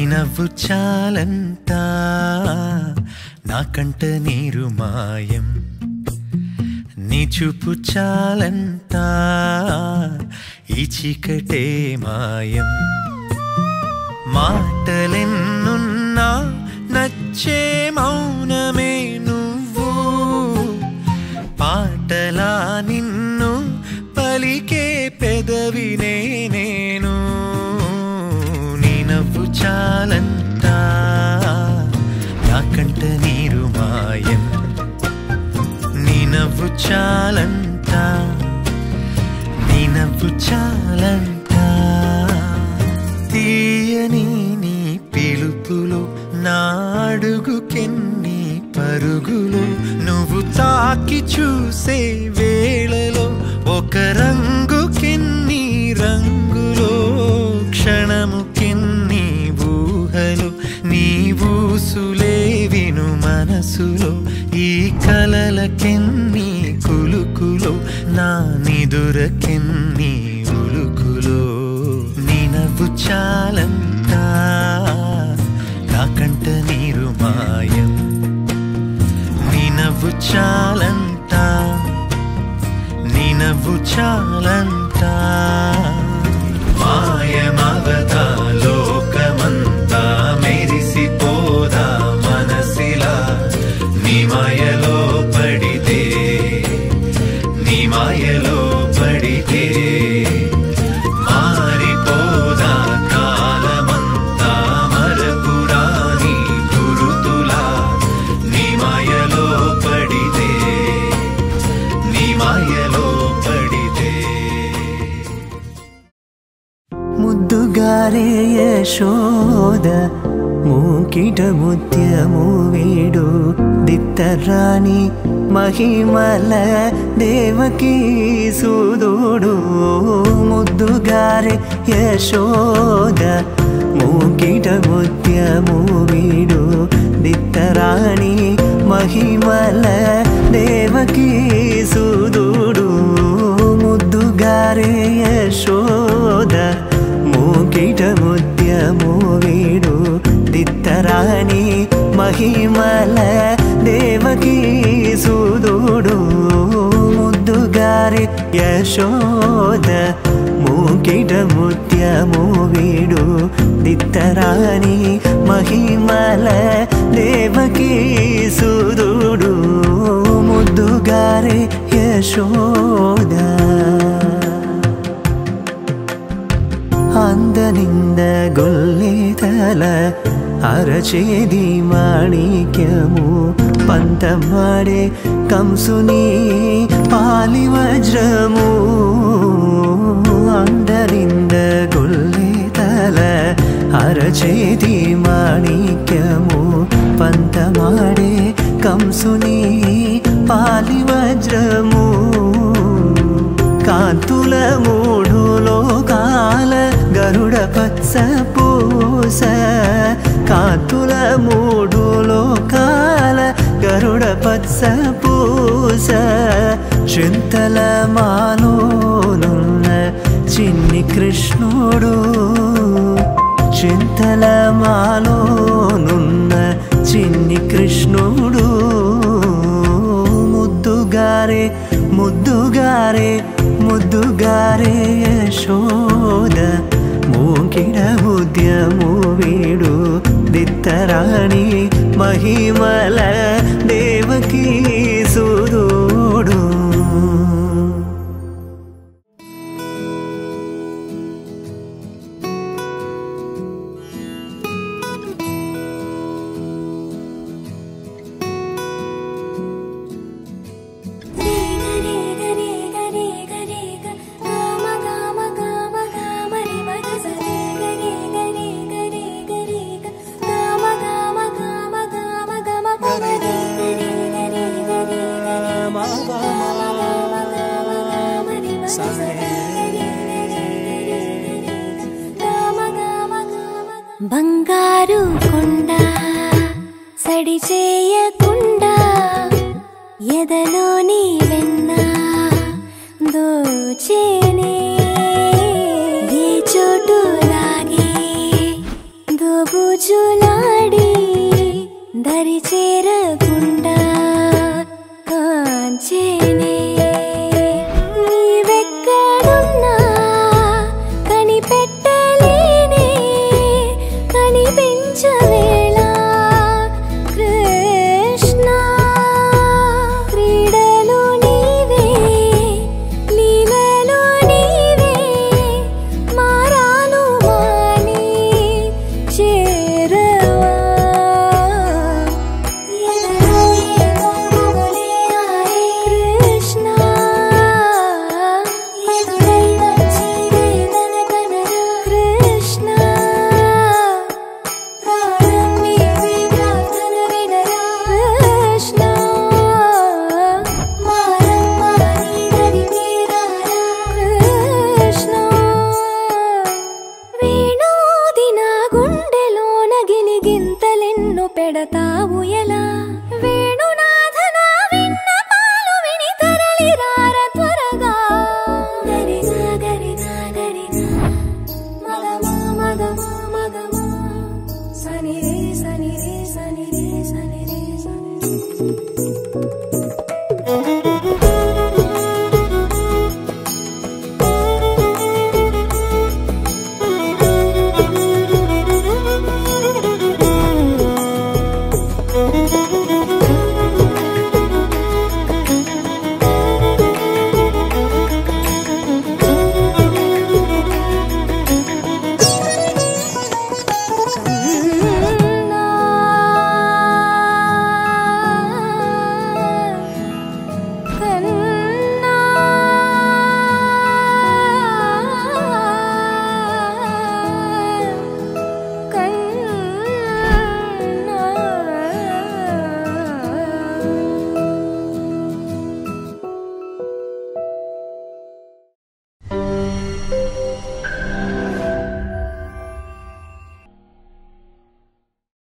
నవ్వు చాలంట నాకంట నీరు మాయం నీ చూపు చాలంట ఈ చీకటే మాయం మాటలెన్నున్నా నచ్చే మౌనమే నువ్వు పాటలా నిన్ను పలికే పెదవినే నేను నీ నవ్వు చాలంట నాకంట నీరు మాయం నీ నవ్వు చాలంట నీ నవ్వు చాలంట తీయని నీ పిలుపులు నా అడుగుకెన్ని పరుగులు నువ్వు తాకి చూసే వేళలో ఒక రంగుకెన్ని రంగులో క్షణముకెన్ని ఊహలు నీ ఊసులే విను మనసులో ఈ కలలకెన్ని కులుకులో నా నిదురకెన్ని ఉలుకులో నీ నవ్వు చాలంట నాకంట నీరు మాయం నీ నవ్వు చాలంట నీ నవ్వు చాలంట మాయమవదా లోకమంతా మెరిసిపోదా మనసిలా నీ మాయలో పడితే నీ మాయలో పడితే మారిపోదా కాలమంతా మరపురాని గురుతులా నీ మాయలో పడితే నీ మాయలో పడితే ముద్దుగారే యశోద మూకిట ముత్యము వీడు దిత్తరాణి మహిమల దేవకీ సూదుడు ముద్దుగారే యశోద మూకిట ముత్యము వీడు దిత్తరాణి మహిమల దేవకీ సూదుడు ముద్దుగారే యశోద మూకిట ముత్యము వీడు దిత్తరాణి మహిమల దేవకీ సూదుడు ముద్దుగారి యశోద మూకిట ముత్యము వీడు దిత్తరాణి మహిమల దేవకీ సూదుడు ముద్దుగారి యశోద అందనింద గొల్లేతల అరచేది మాణిక్యము పంతమాడే కంసుని పాలి వజ్రము అందనింద గొల్లేతల అరచేది మాణిక్యము పంతమాడే కంసుని పాలి వజ్రము కాంతుల మూడు లోకాల గరుడ పచ్చ పూస కాంతుల మూడు లోకాల గరుడ పచ్చ పూస చింతల మాలోనున్న చిన్ని కృష్ణుడు చింతల మాలోనున్న చిన్ని కృష్ణుడు ముద్దుగారే ముద్దుగారే ముద్దుగారే యశోద మూకిడ ముద్యము వీడు దిత్తరాణి మహిమల దేవకీ సూదుడు బంగారు కొండ సడి చేయకుండా ఎదలోని వెన్న దోచేనే ఏ చోటు లాగే దో బుజులాడి దరి చేరకుండా కాంచేనే నీవెక్కడున్నా కనిపెట్టలేనే కనిపించవేళ కృష్ణ క్రీడలు నీవే లీలలు నీవే మారాను మాని చేరవా ఎదలో ఏదో మొగలే ఆయే కృష్ణ ఎదురై వచ్చి వేదన కనరా కృష్ణ ప్రాణం నీవే ప్రార్థన వినరా కృష్ణ మారమ్మా నీ దరి మీరారా కృష్ణ వేణోది నా గుండెలోన గిలిగింతలెన్ను పెడతావు ఎలా వేణునాథ నా విన్నపాలు విని తరలిరార త్వరగా గరిజా గరిజా గరిజా మగమా మగమా మగమా సని